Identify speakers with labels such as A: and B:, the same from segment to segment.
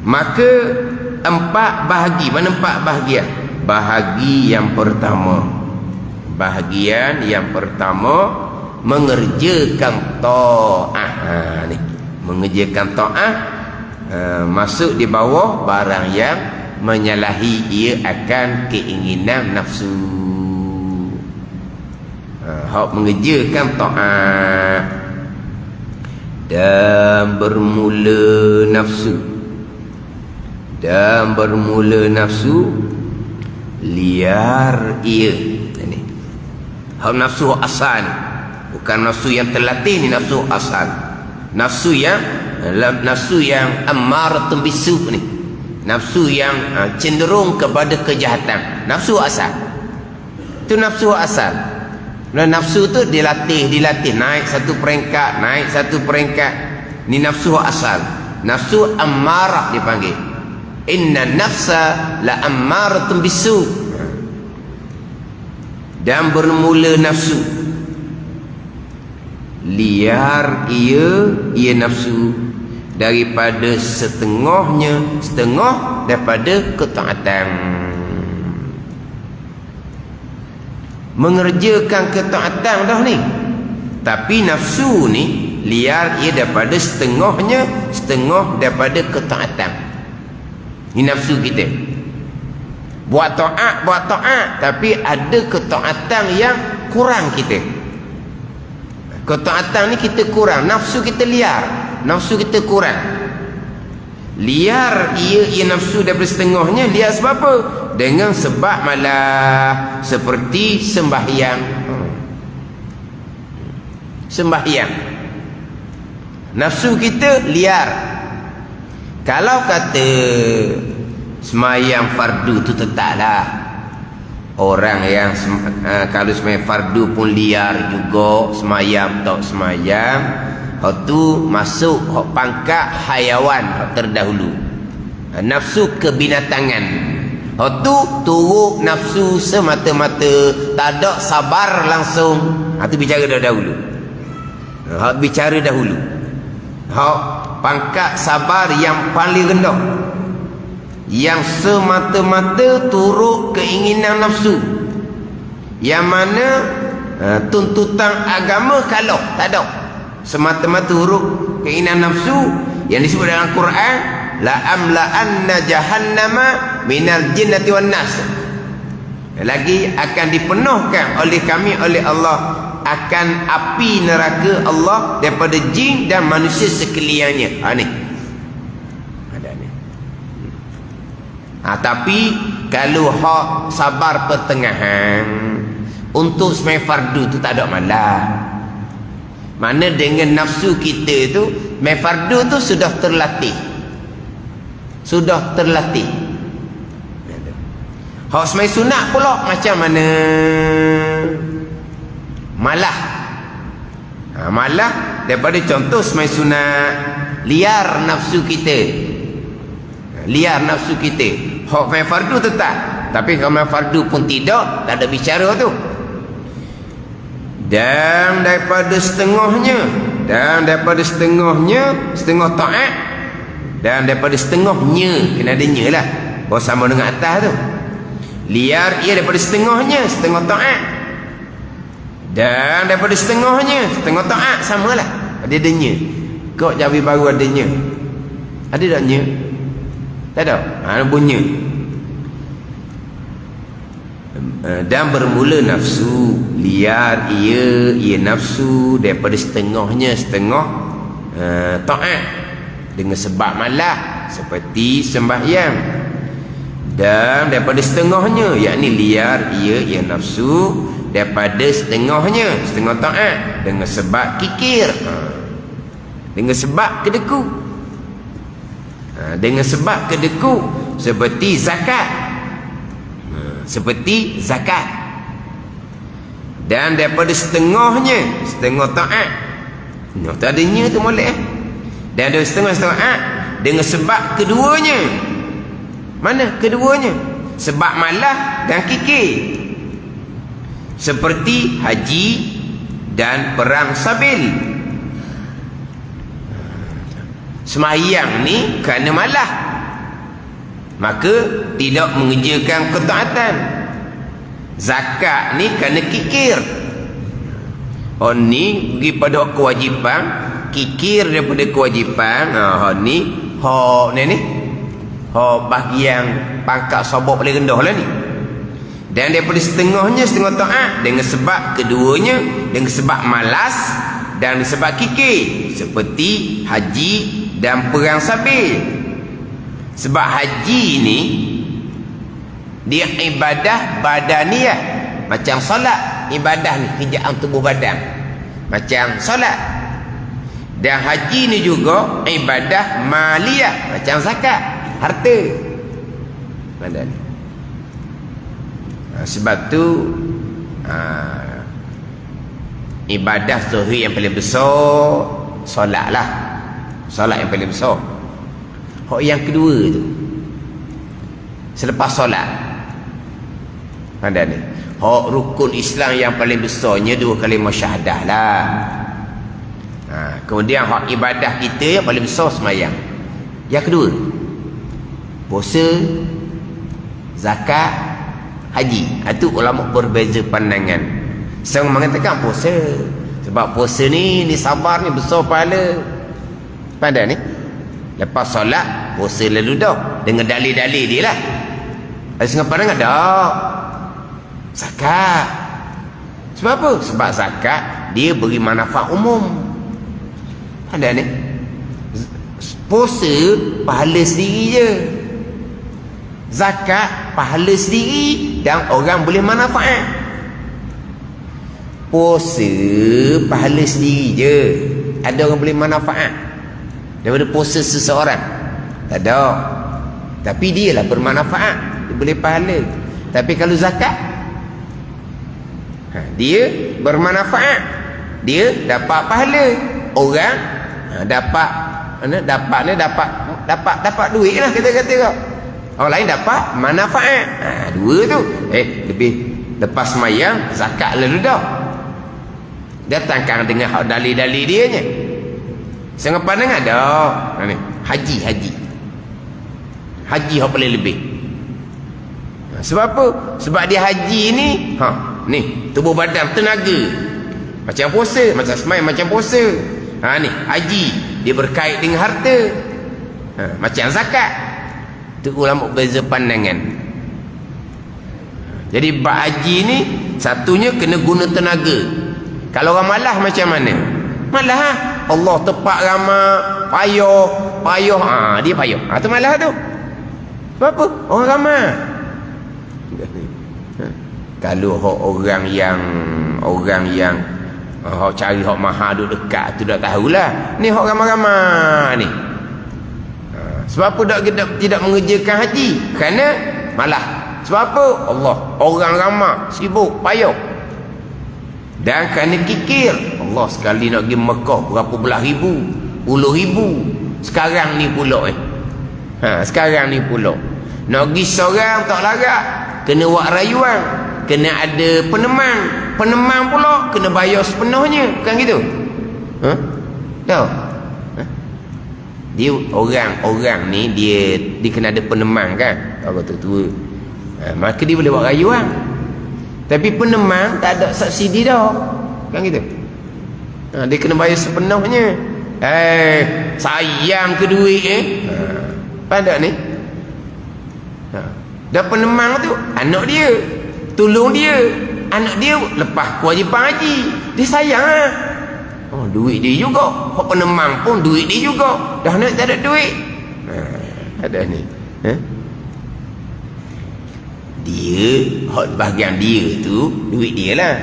A: Maka empat bahagi. Mana empat bahagian? Bahagi yang pertama, bahagian yang pertama mengerjakan ta'ah. Ni mengerjakan ta'ah, masuk di bawah barang yang menyalahi ia akan keinginan nafsu. Hak mengerjakan ta'ah dan bermula nafsu, dan bermula nafsu liar ia. Ini hak nafsu asal, bukan nafsu yang terlatih. Ni nafsu asal, nafsu yang ammaratun bisu ni, nafsu yang cenderung kepada kejahatan. Nafsu asal itu nafsu asal. Dan nafsu tu dilatih naik satu peringkat. Ni nafsu asal. Nafsu ammarah dipanggil. Inna nafsa la ammaratun bisu. Dan bermula nafsu liar ia nafsu daripada setengah daripada ketaatan. Mengerjakan ketaatan dah ni, tapi nafsu ni liar ia daripada setengah daripada ketaatan. Ini nafsu kita buat taat, tapi ada ketaatan yang kurang kita. Ketaatan ni kita kurang, nafsu kita liar, nafsu kita kurang. Liar ia nafsu daripada setengahnya. Liar sebab apa? Dengan sebab malah seperti sembahyang. Nafsu kita liar. Kalau kata semayang fardu tu tetaplah, orang yang kalau semayang fardu pun liar juga, semayang tak semayang, hak tu masuk hak pangkat hayawan, hak terdahulu, nafsu kebinatangan. Hak tu turut nafsu semata-mata, tak ada sabar langsung. Itu bicara dahulu. Hak bicara dahulu, hak pangkat sabar yang paling rendah, yang semata-mata turut keinginan nafsu, yang mana tuntutan agama kalau tak ada, semata-mata turut keinginan nafsu. Yang disebut dalam Quran, la amla'anna jahannama minal jinnati wan nas. Lagi akan dipenuhkan oleh kami, oleh Allah, akan api neraka Allah daripada jin dan manusia sekaliannya. Ni ada ni. Tapi kalau hak sabar pertengahan untuk semai fardu tu tak ada malah. Mana dengan nafsu kita tu, semai fardu tu sudah terlatih. Hak semai sunat pula macam mana? Malah daripada contoh semai sunat, liar nafsu kita. Hak semai fardu tetap, tapi kalau semai fardu pun tidak, tak ada bicara tu. Dan daripada setengah taat, dan daripada setengahnya, kena adanya lah, bahawa sama dengan atas tu. Liar ia daripada setengah taat, dan daripada setengah taat, samalah. Ada adanya. Kau Jawi baru adanya. Ada tak nya? Tak ada. Bunyi. Dan bermula nafsu liar ia nafsu daripada setengah taat, dengan sebab malah seperti sembahyang. Dan daripada setengahnya, yakni liar ia nafsu daripada setengah taat, dengan sebab kikir, dengan sebab kedeku, seperti zakat. Dan daripada setengah taat, tak adanya tu molek. Dan ada setengah taat dengan sebab keduanya. Mana keduanya? Sebab malah dan kikir, seperti haji dan perang sabil. Semayang ni kerana malah, maka tidak mengerjakan ketaatan. Zakat ni kena kikir. Ni pergi pada kewajipan, kikir daripada kewajipan. Ni bahagian pangkat sabuk paling rendah lah ni. Dan daripada setengah taat dengan sebab keduanya, dengan sebab malas dan sebab kikir, seperti haji dan perang sabil. Sebab haji ni dia ibadah badaniah, macam solat. Ibadah ni kerjaan tubuh badan macam solat. Dan haji ni juga ibadah maliyah, macam zakat, harta badan. Sebab tu ibadah zahir yang paling besar solat lah. Solat yang paling besar. Hak yang kedua tu selepas solat ada ni. Hak rukun Islam yang paling besarnya 2 kalimah syahadah lah. Kemudian hak ibadah kita yang paling besar sembahyang. Yang kedua puasa, zakat, haji. Itu ulama berbeza pandangan. Saya mengatakan puasa, sebab puasa ni sabar ni besar pahala. Pandai ni. Lepas solat puasa lalu dah dengan dalil-dalil dia lah. Ada setengah pandangan dah zakat. Sebab apa? Sebab zakat dia beri manfaat umum. Pandai ni. Puasa pahala sendiri je, zakat pahala sendiri dan orang boleh manfaat. Puasa pahala sendiri je, ada orang boleh manfaat daripada puasa seseorang? Tak ada. Tapi dia lah bermanfaat, dia boleh pahala. Tapi kalau zakat, dia bermanfaat, dia dapat pahala. Orang dapat duit lah, kata-kata kau. Orang lain dapat manfaat. Dua tu. Lebih lepas semayang, zakat lalu dah. Datangkan dengan dalil-dalil dia nya. Setengah pandangan dah. Haji yang paling lebih. Sebab apa? Sebab dia haji ni, ni tubuh badan tenaga. Macam puasa, macam semayang, macam puasa. Ni haji, dia berkait dengan harta. Macam zakat. Itu ulama berbeza pandangan. Jadi bab haji ni satunya kena guna tenaga. Kalau orang malas macam mana? Malas lah. Allah tepat ramah, payah. Dia payah. Tu malas tu. Sebab apa? Orang ramah. Kalau orang yang cari hak mahal duduk dekat tu dah tahulah. Ni hak ramah-ramah ni. Sebab apa tidak mengerjakan haji? Kerana malah. Sebab apa? Allah, orang ramah, sibuk, payah. Dan kerana kikir. Allah sekali nak pergi Mekah berapa belah ribu, puluh ribu. Sekarang ni pula sekarang ni pula nak pergi seorang tak larat, kena buat rayuan, kena ada penemang pula kena bayar sepenuhnya, bukan gitu? Tahu? Dia orang ni dia kena ada penemang kan, orang tua. Maka dia boleh buat rayuan. Tapi penemang tak ada subsidi dah, kan gitu? Dia kena bayar sepenuhnya. Sayang ke duit pada ni. Dan penemang tu anak dia, tolong dia. Anak dia lepas kewajipan haji, dia sayang lah. Duit dia juga. Hak penemang pun duit dia juga. Dah nak tak ada duit. Ada ni. Dia, hak bahagian dia tu duit dia lah.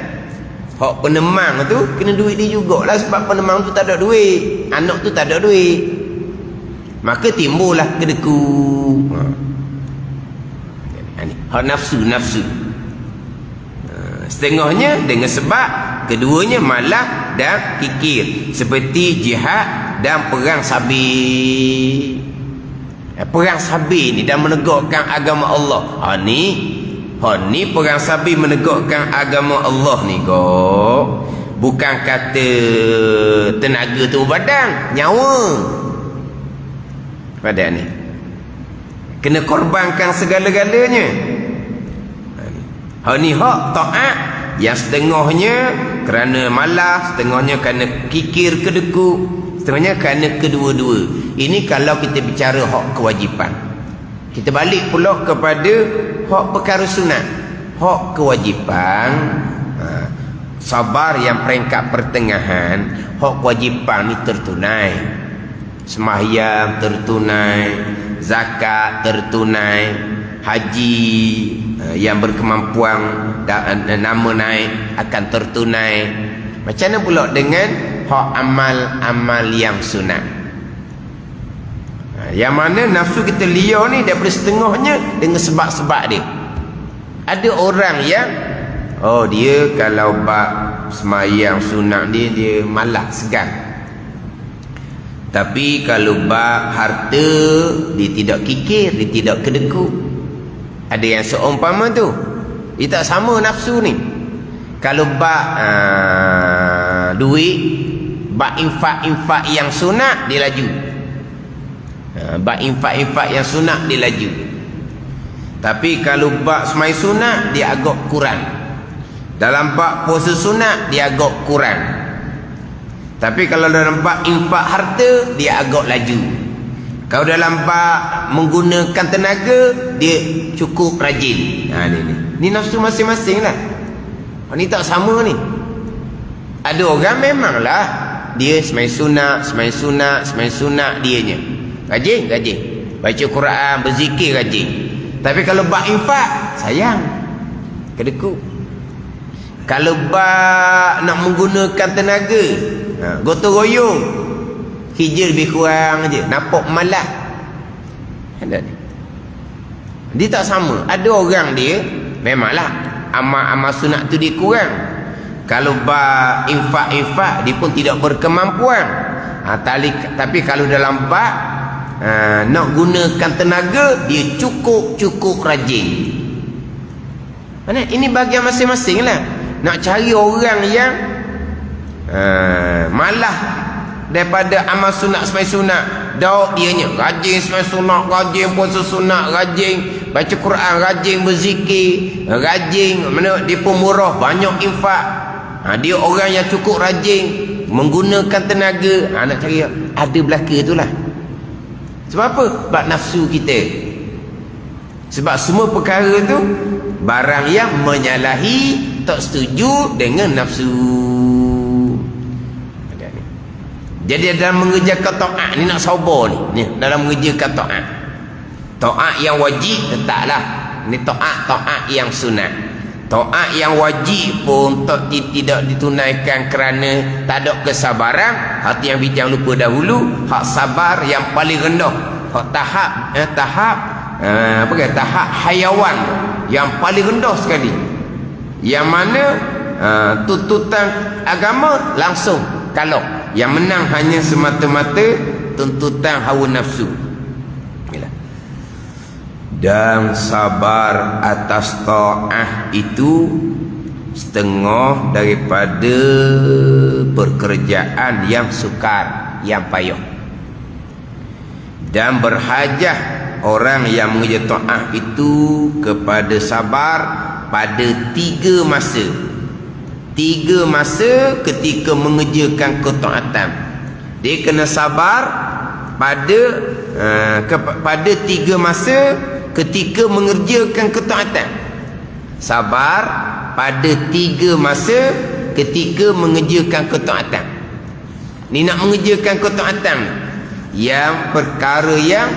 A: Hak penemang tu kena duit dia jugalah, sebab penemang tu tak ada duit, anak tu tak ada duit. Maka timbullah kedeku. Hak nafsu. Setengahnya dengan sebab keduanya malah dan kikir, seperti jihad dan perang sabit. Perang sabit ni dan menegakkan agama Allah. Ni perang sabit menegakkan agama Allah ni kok. Bukan kata tenaga tubuh badan, nyawa. Pada ni. kena korbankan segala-galanya. Ni hak taat yang setengahnya kerana malas, setengahnya kerana kikir kedekut, setengahnya kerana kedua-dua. Ini kalau kita bicara hak kewajipan. Kita balik pula kepada hak perkara sunat. Hak kewajipan, sabar yang peringkat pertengahan, hak kewajipan ni tertunai. Sembahyang tertunai, zakat tertunai, haji yang berkemampuan nama naik akan tertunai. Macam mana pula dengan hak amal-amal yang sunat? Yang mana nafsu kita liar ni daripada setengahnya dengan sebab-sebab dia. Ada orang yang dia kalau bab semayang sunat dia malas, segan. Tapi kalau bab harta dia tidak kikir, dia tidak kedekut. Ada yang seumpama tu. Dia tak sama nafsu ni. Kalau bab duit, bab infak-infak yang sunat dia laju. Bab infak-infak yang sunat dia laju. Tapi kalau bab semai sunat dia agak kurang. Dalam bab puasa sunat dia agak kurang. Tapi kalau dalam bab infak harta dia agak laju. Kalau dalam bab menggunakan tenaga dia cukup rajin. Ni nafsu masing-masing lah. Ni tak sama ni. Ada orang memanglah dia semai sunat dianya. Rajin. Baca Quran, berzikir rajin. Tapi kalau bab infak, sayang, kedekut. Kalau bab nak menggunakan tenaga, gotong royong, kerja lebih kurang je, nampak malas. Dia tak sama. Ada orang dia memanglah amal-amal sunat tu dia kurang. Kalau bab infak-infak dia pun tidak berkemampuan. Tapi kalau dalam bab nak gunakan tenaga dia cukup rajin. Ini bahagian masing-masing lah. Nak cari orang yang malah daripada amal sunat semai sunat, dauk dianya rajin semai sunat, rajin puasa sunat, rajin baca Quran, rajin berzikir, rajin mana dia pemurah, banyak infak. Dia orang yang cukup rajin menggunakan tenaga. Nak cari ada belaka itulah. Sebab apa? Sebab nafsu kita. Sebab semua perkara tu barang yang menyalahi, tak setuju dengan nafsu. Jadi dalam mengerjakan taat ni nak sabar ni. Dalam mengerjakan taat. Taat yang wajib letaklah. Ni taat yang sunat. Taat yang wajib pun tidak ditunaikan kerana tak ada kesabaran. Hati yang bijak lupa dahulu. Hak sabar yang paling rendah. Hak tahap hayawan yang paling rendah sekali. Yang mana tuntutan agama langsung kalau yang menang hanya semata-mata tuntutan hawa nafsu. Dan sabar atas ta'ah itu setengah daripada pekerjaan yang sukar, yang payah. Dan berhajah orang yang mengerja ta'ah itu kepada sabar pada 3 masa. 3 masa ketika mengerjakan ketaatan. Dia kena sabar pada 3 masa ketika mengerjakan ketaatan. Sabar pada 3 masa ketika mengerjakan ketaatan. Ni nak mengerjakan ketaatan yang perkara yang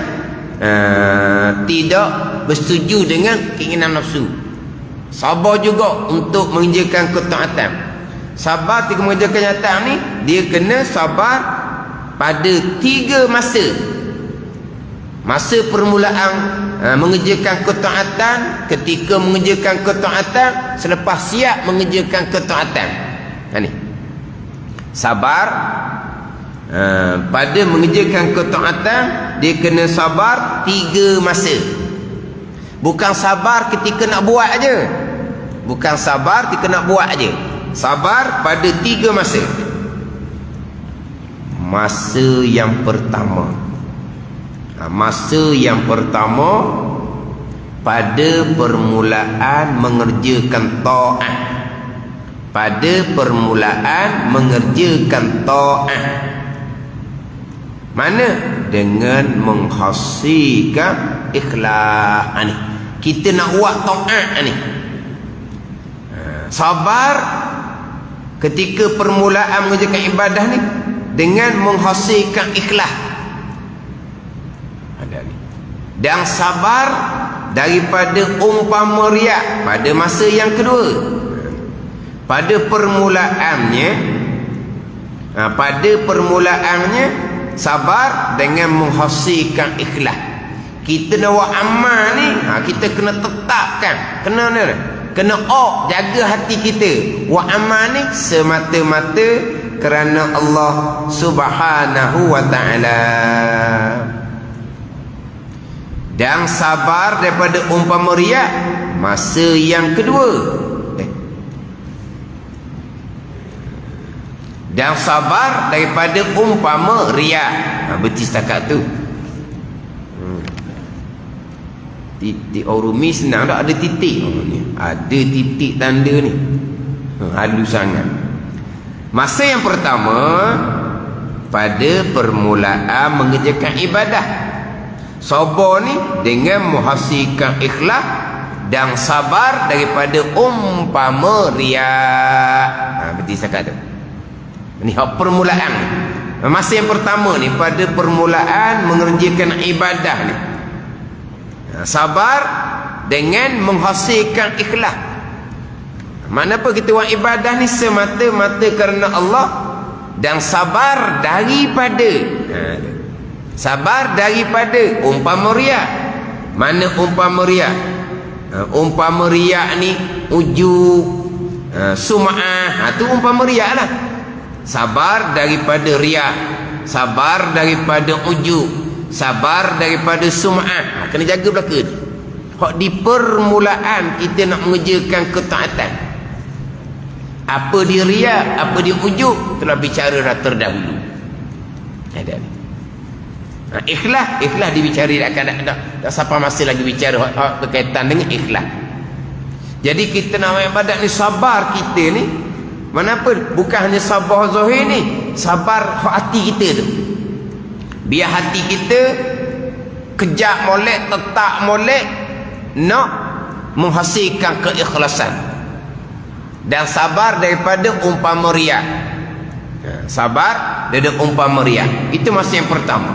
A: tidak bersetuju dengan keinginan nafsu. Sabar juga untuk mengerjakan ketaatan. Sabar ketika mengerjakan ketaatan ni dia kena sabar pada 3 masa. Masa permulaan mengerjakan ketaatan, ketika mengerjakan ketaatan, selepas siap mengerjakan ketaatan. Ni sabar pada mengerjakan ketaatan dia kena sabar 3 masa. Bukan sabar ketika nak buat aja. Bukan sabar ketika nak buat aja. Sabar pada 3 masa. Masa yang pertama, Masa yang pertama pada permulaan mengerjakan taat. Pada permulaan mengerjakan taat. Mana? Dengan menghasilkan ikhlas ni. Kita nak buat taat ni. Sabar ketika permulaan mengerjakan ibadah ni dengan menghasilkan ikhlas. Ada ni. Dan sabar daripada umpama riak pada masa yang kedua. Pada permulaannya sabar dengan menghasilkan ikhlas. Kita nak buat amal ni, kita kena tetapkan, kena jaga hati kita. Buat amal ni semata-mata kerana Allah Subhanahu wa taala. Dan sabar daripada umpama riak masa yang kedua. Dan sabar daripada umpama riak. Berarti setakat tu. Titik Urumi senang tak? Ada titik. Ada titik tanda ni. Halus sangat. Masa yang pertama pada permulaan mengerjakan ibadah. Sabar ni dengan menghasilkan ikhlas dan sabar daripada umpama riak. Berarti setakat tu. Ini hak permulaan. Masa yang pertama ni pada permulaan mengerjakan ibadah ni. Sabar dengan menghasilkan ikhlas. Mana apa kita buat ibadah ni semata-mata kerana Allah dan sabar daripada umpama riak. Mana umpama riak? Umpama riak ni ujub, sum'ah. Tu umpama riak lah. Sabar daripada riak, sabar daripada ujub, sabar daripada sum'ah. Kena jaga belaka ni. Hak di permulaan kita nak mengerjakan ketaatan. Apa dia riak, apa dia ujub, telah bicara dah terdahulu. Ada ni. Ikhlas dibicari tak sampai masa lagi bicara hak berkaitan dengan ikhlas. Jadi kita nak ibadat ni sabar kita ni. Mana apa? Bukan hanya sabar zahir ni, sabar hati kita tu. Biar hati kita kejap molek, tetap molek nak menghasilkan keikhlasan. Dan sabar daripada umpama riak. Sabar daripada umpama riak. Itu masa yang pertama.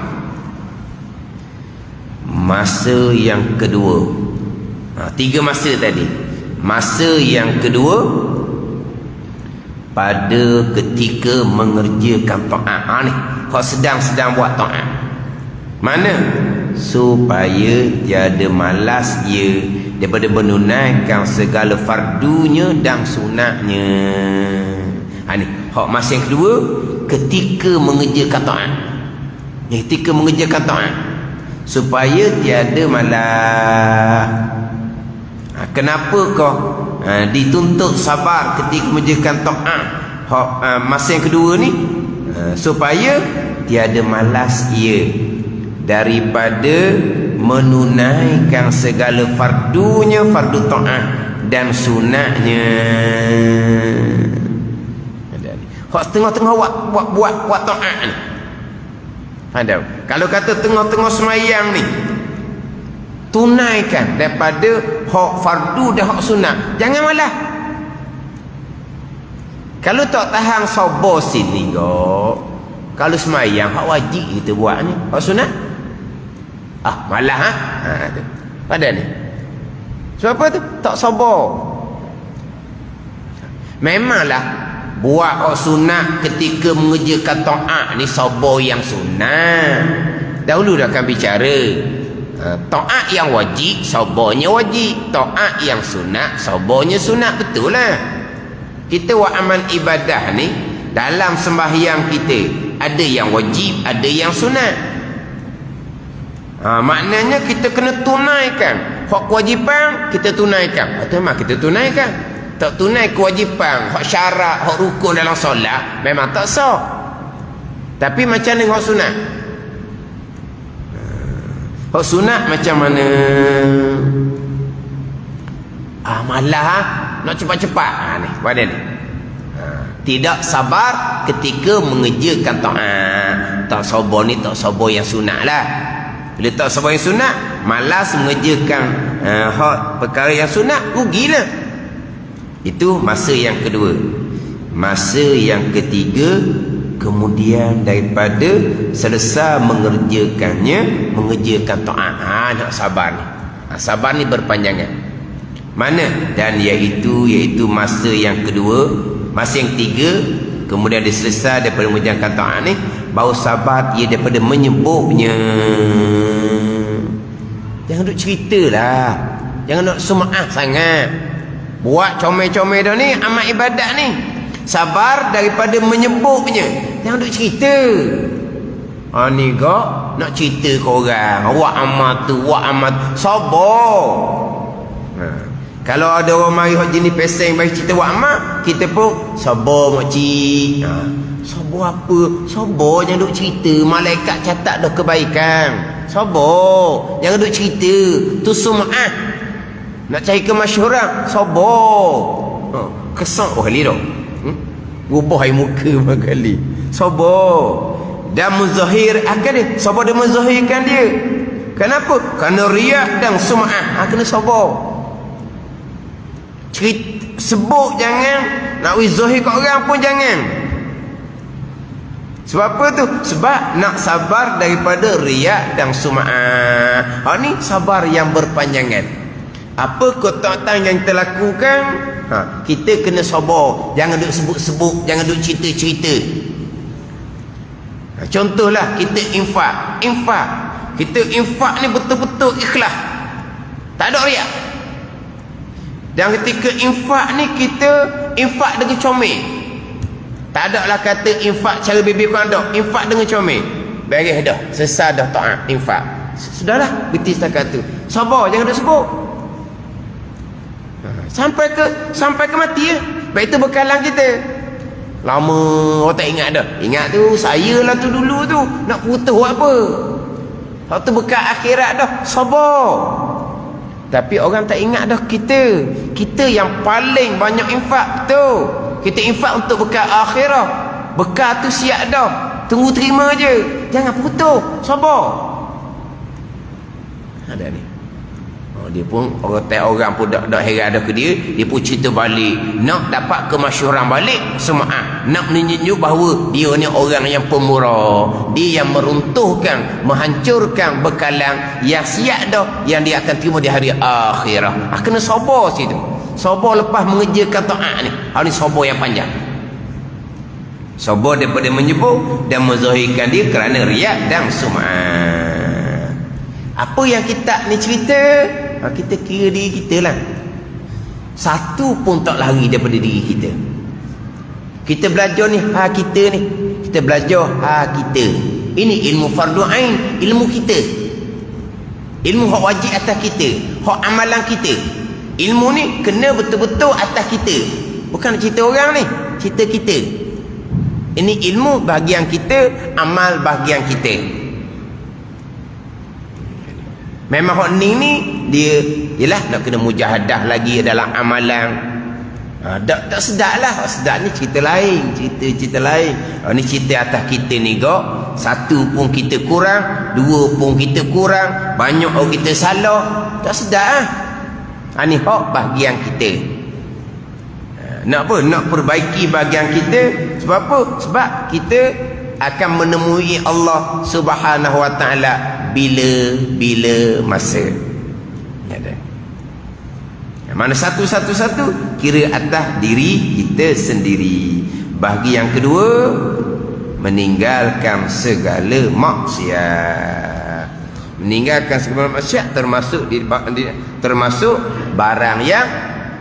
A: Masa yang kedua. 3 masa tadi. Masa yang kedua pada ketika mengerjakan taat. Ni kau sedang buat taat. Mana? Supaya tiada malas ia daripada menunaikan segala fardunya dan sunatnya. Ni hak masa yang kedua ketika mengerjakan taat. Ketika mengerjakan taat supaya tiada malas. Kenapa kau dituntut sabar ketika mengerjakan taat? Masa yang kedua ni supaya tiada malas ia daripada menunaikan segala fardunya, fardu taat dan sunatnya. Hak tengah-tengah buat taat ni. Ada. Kalau kata tengah-tengah semayang ni, tunaikan daripada hak fardu dan hak sunat. Jangan malah. Kalau tak tahan sabar sini kau. Kalau semayang hak wajib kita buat ni. Hak sunat? Malah tu. Pada ni. Sebab apa tu? Tak sabar. Memanglah buat hak sunat ketika mengerjakan taat ni sabar yang sunat. Dahulu dah akan bicara. Taat yang wajib, sabarnya wajib. Taat yang sunat, sabarnya sunat. Betul lah. Kita buat amal ibadah ni, dalam sembahyang kita ada yang wajib, ada yang sunat. Maknanya kita kena tunaikan hak kewajipan, kita tunaikan. Memang kita tunaikan. Tak tunai kewajipan, hak syarat, hak rukun dalam solat, memang tak sah. Tapi macam mana hak sunat? Hak sunat macam mana? Malah nak cepat-cepat. Ni pada ni. Tidak sabar ketika mengerjakan taat. Tak sabar ni tak sabar yang sunat lah. Bila tak sabar yang sunat, malas mengerjakan hak perkara yang sunat, rugilah. Itu masa yang kedua. Masa yang ketiga, kemudian daripada selesai mengerjakannya, mengerjakan taat. Nak sabar ni. Sabar ni berpanjangan. Mana? Dan iaitu masa yang kedua, masa yang ketiga, kemudian dia selesai daripada mengerjakan taat ni, baru sabar ia daripada menyebutnya. Jangan duk ceritalah. Jangan duk sum'ah sangat. Buat comel-comel dah ni, amat ibadat ni. Sabar daripada menyebutnya. Jangan duk cerita. Ni kok nak cerita ke orang. Awak amat tu, awak amat. Sabar. Kalau ada orang mari hok jenis peseng bagi cerita wak amat, kita pun sabar makcik. Sabar apa? Sabar, jangan duk cerita. Malaikat catat dah kebaikan. Sabar, jangan duk cerita. Tu sum'ah. Nak cari kemasyhuran, sabar. Kesak kali dah. Rubah air muka berkali. Sabar. Dan muzahir akan dia. Sabar dia muzahirkan dia. Kenapa? Kerana riak dan sum'ah. Kena sabar. Sebut jangan. Nak zahir kat orang pun jangan. Sebab apa tu? Sebab nak sabar daripada riak dan sum'ah. Ni sabar yang berpanjangan. Apa kotak-kotak yang kita lakukan, kita kena sabar. Jangan duk sebut-sebut, jangan duk cerita-cerita. Contohlah kita infak. Kita infak ni betul-betul ikhlas. Tak ada riak. Dan ketika infak ni, kita infak dengan comel. Tak ada lah kata infak cara bibir kurang ada. Infak dengan comel. Beres dah. Selesai dah taat infak. Sudahlah. Berhenti setakat tu. Sabar. Jangan duk sebut. Sampai ke mati ya. Baik itu bekalan kita. Lama orang tak ingat dah. Ingat tu saya lah tu dulu tu. Nak putus buat apa? Waktu bekal akhirat dah. Sabar. Tapi orang tak ingat dah kita. Kita yang paling banyak infak tu. Kita infak untuk bekal akhirah. Bekal tu siap dah. Tunggu terima je. Jangan putus. Sabar. Ada ni. Dia pun orang pun dak heran dah ke dia. Dia pun cerita balik. Nak dapat kemasyhuran balik. Semua nak menunjuk bahawa dia ni orang yang pemurah. Dia yang meruntuhkan, menghancurkan bekalan yang siap dah, yang dia akan terima di hari akhirah. Kena sabar situ. Sabar lepas mengerjakan taat ni. Ni sabar yang panjang. Sabar daripada menyebut dan menzahirkan dia kerana riak dan sum'ah. Apa yang kita ni cerita, kita kira diri kita lah. Satu pun tak lari daripada diri kita. Kita belajar ni, kita ni. Kita belajar, kita. Ini ilmu fardu ain, ilmu kita. Ilmu hak wajib atas kita, hak amalan kita. Ilmu ni kena betul-betul atas kita. Bukan cerita orang ni, cerita kita. Ini ilmu bahagian kita, amal bahagian kita. Memang hak ni dia ialah nak kena mujahadah lagi dalam amalan. Tak sedap lah. Sedap ni cerita lain. Cerita lain. Ni cerita atas kita ni kok. Satu pun kita kurang, dua pun kita kurang, banyak orang kita salah. Tak sedap lah. Ni hak bahagian kita. Nak apa? Nak perbaiki bahagian kita. Sebab apa? Sebab kita akan menemui Allah Subhanahu wa taala bila masa. Mana satu kira atas diri kita sendiri. Bahagi yang kedua, meninggalkan segala maksiat. Meninggalkan segala maksiat termasuk barang yang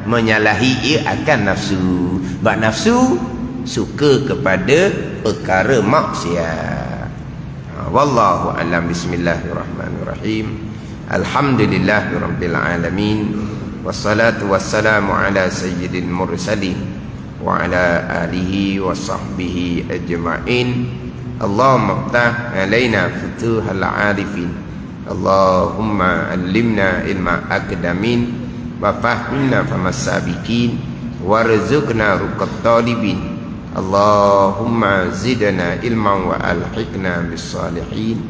A: menyalahi ia akan nafsu. Sebab nafsu suka kepada perkara maksiat. Wallahu a'lam. Bismillahirrahmanirrahim. Alhamdulillahirabbil alamin. Wassalatu wassalamu ala sayyidil mursalin wa ala alihi wa sahbihi ajma'in. Allahumma ftah alaina futuhal arifin. Allahumma allimna ilma akdamin wa fahmina famasabikin warzuqna ruqat talibin. Allahumma zidna ilman wa alhiqna bis salihin.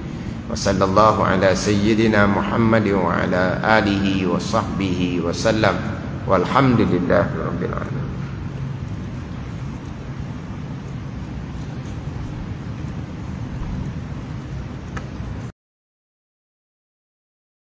A: Wa sallallahu ala sayyidina Muhammad wa ala alihi wa sahbihi wa sallam. Walhamdulillahi rabbil alamin.